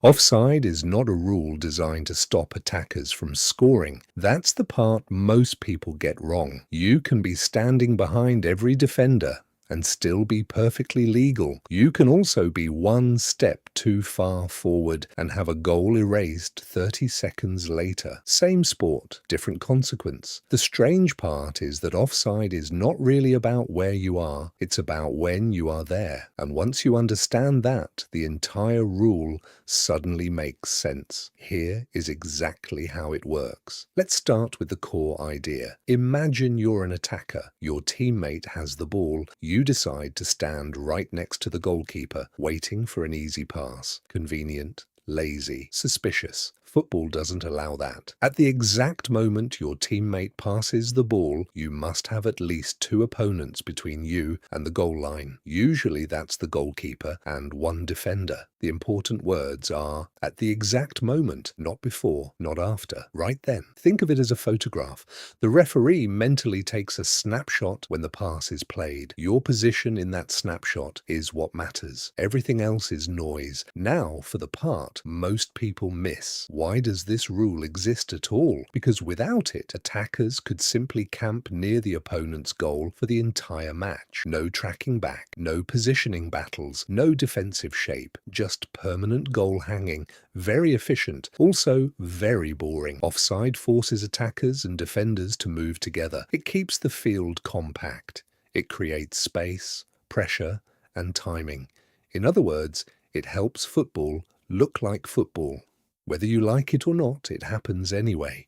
Offside is not a rule designed to stop attackers from scoring. That's the part most people get wrong. You can be standing behind every defender and still be perfectly legal. You can also be one step too far forward and have a goal erased 30 seconds later. Same sport, different consequence. The strange part is that offside is not really about where you are, it's about when you are there. And once you understand that, the entire rule suddenly makes sense. Here is exactly how it works. Let's start with the core idea. Imagine you're an attacker. Your teammate has the ball. You decide to stand right next to the goalkeeper, waiting for an easy pass. Convenient, lazy, suspicious. Football doesn't allow that. At the exact moment your teammate passes the ball, you must have at least two opponents between you and the goal line. Usually that's the goalkeeper and one defender. The important words are at the exact moment, not before, not after, right then. Think of it as a photograph. The referee mentally takes a snapshot when the pass is played. Your position in that snapshot is what matters. Everything else is noise. Now for the part most people miss. Why does this rule exist at all? Because without it, attackers could simply camp near the opponent's goal for the entire match. No tracking back, no positioning battles, no defensive shape, just permanent goal hanging. Very efficient, also very boring. Offside forces attackers and defenders to move together. It keeps the field compact. It creates space, pressure, and timing. In other words, it helps football look like football. Whether you like it or not, it happens anyway.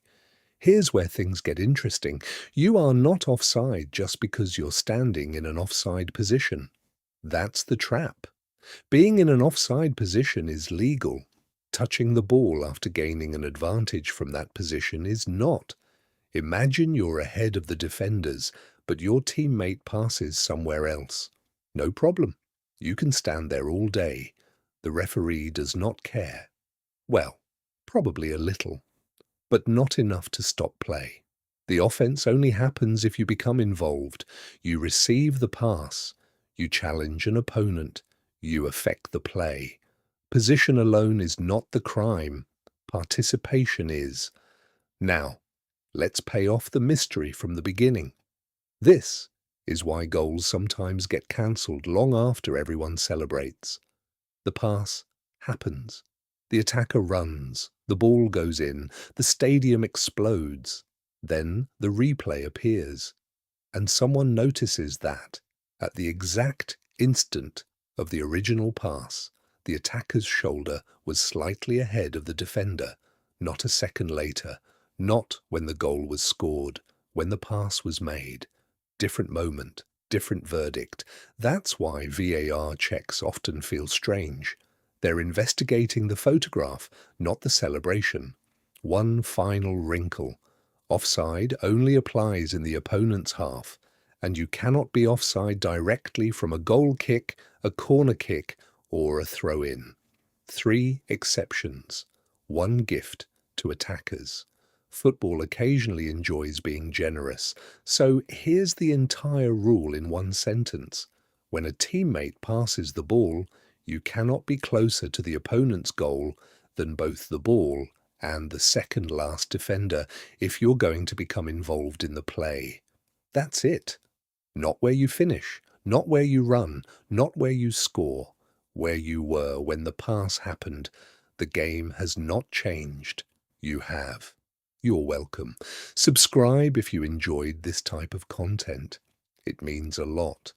Here's where things get interesting. You are not offside just because you're standing in an offside position. That's the trap. Being in an offside position is legal. Touching the ball after gaining an advantage from that position is not. Imagine you're ahead of the defenders, but your teammate passes somewhere else. No problem. You can stand there all day. The referee does not care. Well, probably a little, but not enough to stop play. The offense only happens if you become involved. You receive the pass. You challenge an opponent. You affect the play. Position alone is not the crime. Participation is. Now, let's pay off the mystery from the beginning. This is why goals sometimes get cancelled long after everyone celebrates. The pass happens. The attacker runs, the ball goes in, the stadium explodes. Then the replay appears, and someone notices that, at the exact instant of the original pass, the attacker's shoulder was slightly ahead of the defender, not a second later, not when the goal was scored, when the pass was made. Different moment, different verdict. That's why VAR checks often feel strange. They're investigating the photograph, not the celebration. One final wrinkle. Offside only applies in the opponent's half, and you cannot be offside directly from a goal kick, a corner kick, or a throw-in. 3 exceptions. One gift to attackers. Football occasionally enjoys being generous, so here's the entire rule in one sentence. When a teammate passes the ball, you cannot be closer to the opponent's goal than both the ball and the second last defender if you're going to become involved in the play. That's it. Not where you finish, not where you run, not where you score, where you were when the pass happened. The game has not changed. You have. You're welcome. Subscribe if you enjoyed this type of content. It means a lot.